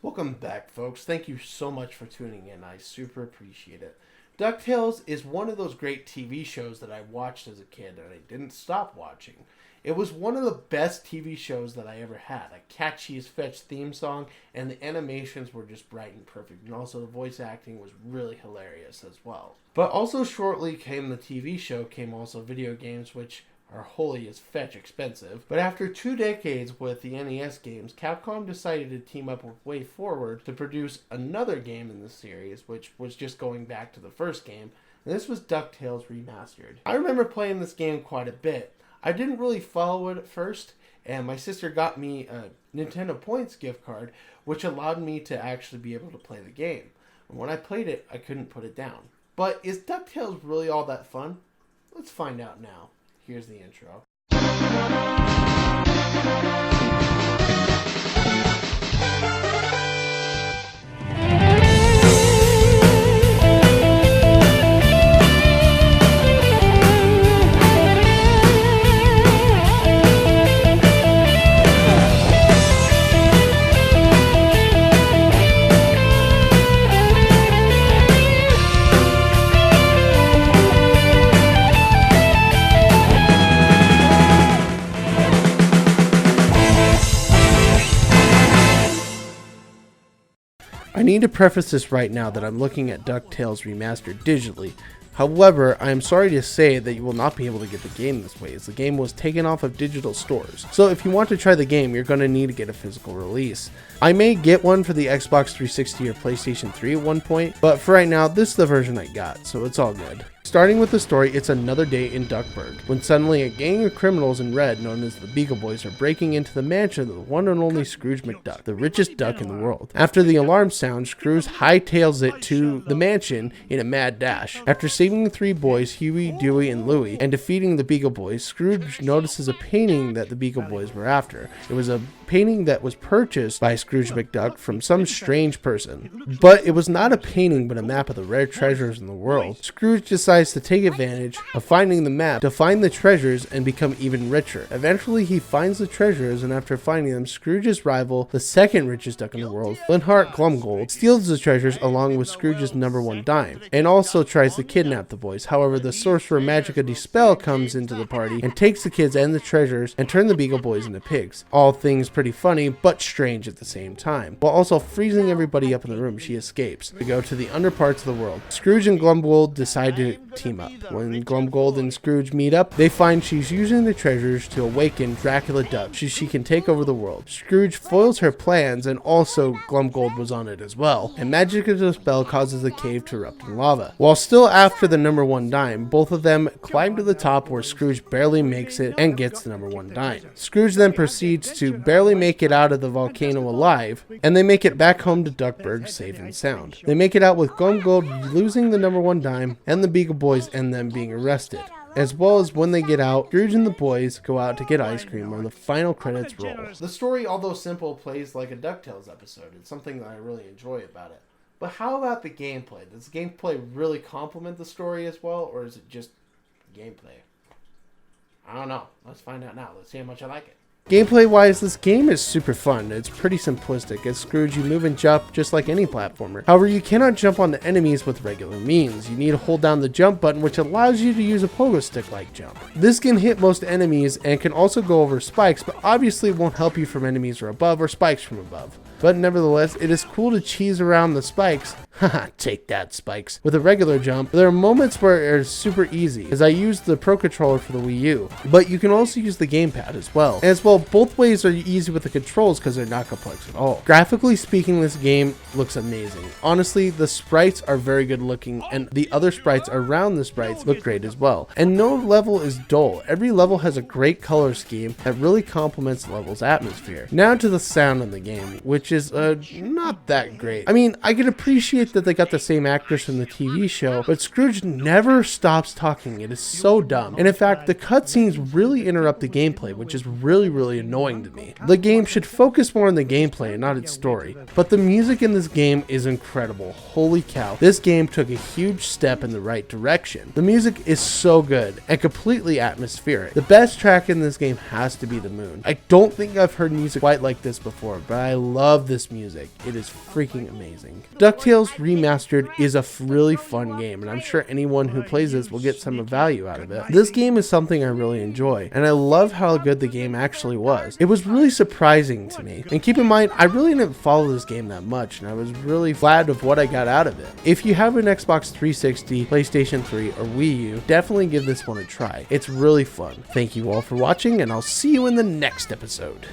Welcome back, folks. Thank you so much for tuning in. I super appreciate it. DuckTales is one of those great TV shows that I watched as a kid and I didn't stop watching. It was one of the best TV shows that I ever had. A catchy as fetch theme song, and the animations were just bright and perfect. And also the voice acting was really hilarious as well. But also shortly came the TV show, came also video games, which are holy as fetch expensive. But after 2 decades with the NES games, Capcom decided to team up with WayForward to produce another game in the series, which was just going back to the first game. And this was DuckTales Remastered. I remember playing this game quite a bit. I didn't really follow it at first, and my sister got me a Nintendo Points gift card, which allowed me to actually be able to play the game. And when I played it, I couldn't put it down. But is DuckTales really all that fun? Let's find out now. Here's the intro. I need to preface this right now that I'm looking at DuckTales Remastered digitally. However, I am sorry to say that you will not be able to get the game this way, as the game was taken off of digital stores. So if you want to try the game, you're going to need to get a physical release. I may get one for the Xbox 360 or PlayStation 3 at one point, but for right now, this is the version I got, so it's all good. Starting with the story, it's another day in Duckburg, when suddenly a gang of criminals in red, known as the Beagle Boys, are breaking into the mansion of the one and only Scrooge McDuck, the richest duck in the world. After the alarm sounds, Scrooge hightails it to the mansion in a mad dash. After saving the 3 boys, Huey, Dewey, and Louie, and defeating the Beagle Boys, Scrooge notices a painting that the Beagle Boys were after. It was a painting that was purchased by Scrooge McDuck from some strange person. But it was not a painting, but a map of the rare treasures in the world. Scrooge decides to take advantage of finding the map to find the treasures and become even richer. Eventually, he finds the treasures, and after finding them, Scrooge's rival, the second richest duck in the world, Linhart Glumgold, steals the treasures along with Scrooge's #1 dime, and also tries to kidnap the boys. However, the sorcerer Magica Dispel comes into the party and takes the kids and the treasures and turn the Beagle Boys into pigs. All things pretty funny, but strange at the same time. While also freezing everybody up in the room, she escapes to go to the underparts of the world. Scrooge and Glumgold decide to team up. When Glumgold and Scrooge meet up, they find she's using the treasures to awaken Dracula Duck so she can take over the world. Scrooge foils her plans, and also Glumgold was on it as well, and Magica Dispel causes the cave to erupt in lava. While still after the #1 dime, both of them climb to the top where Scrooge barely makes it and gets the #1 dime. Scrooge then proceeds to barely make it out of the volcano alive, and they make it back home to Duckburg safe and sound. They make it out with Glumgold losing the #1 dime and the Beagle Boys and them being arrested. As well as when they get out, Scrooge and the boys go out to get ice cream where the final credits roll. The story, although simple, plays like a DuckTales episode. It's something that I really enjoy about it. But how about the gameplay? Does the gameplay really complement the story as well, or is it just gameplay? I don't know. Let's find out now. Let's see how much I like it. Gameplay wise, this game is super fun. It's pretty simplistic. As Scrooge, you move and jump just like any platformer. However, you cannot jump onto enemies with regular means. You need to hold down the jump button, which allows you to use a pogo stick like jump. This can hit most enemies and can also go over spikes, but obviously it won't help you from enemies from above or spikes from above. But nevertheless, it is cool to cheese around the spikes. Haha, take that, spikes. With a regular jump, there are moments where it is super easy, as I used the Pro Controller for the Wii U. But you can also use the gamepad as well. Both ways are easy with the controls because they're not complex at all. Graphically speaking, this game looks amazing. Honestly, the sprites are very good looking, and the other sprites around the sprites look great as well. And no level is dull. Every level has a great color scheme that really complements the level's atmosphere. Now to the sound of the game, which is not that great. I mean, I can appreciate appreciate that they got the same actors from the TV show, but Scrooge never stops talking. It is so dumb. And in fact, the cutscenes really interrupt the gameplay, which is really annoying to me. The game should focus more on the gameplay and not its story. But the music in this game is incredible. Holy cow. This game took a huge step in the right direction. The music is so good and completely atmospheric. The best track in this game has to be The Moon. I don't think I've heard music quite like this before, but I love this music. It is freaking amazing. DuckTales Remastered is a really fun game, and I'm sure anyone who plays this will get some value out of it. This game is something I really enjoy, and I love how good the game actually was. It was really surprising to me. And keep in mind, I really didn't follow this game that much, and I was really glad of what I got out of it. If you have an Xbox 360, PlayStation 3, or Wii U, definitely give this one a try. It's really fun. Thank you all for watching, and I'll see you in the next episode.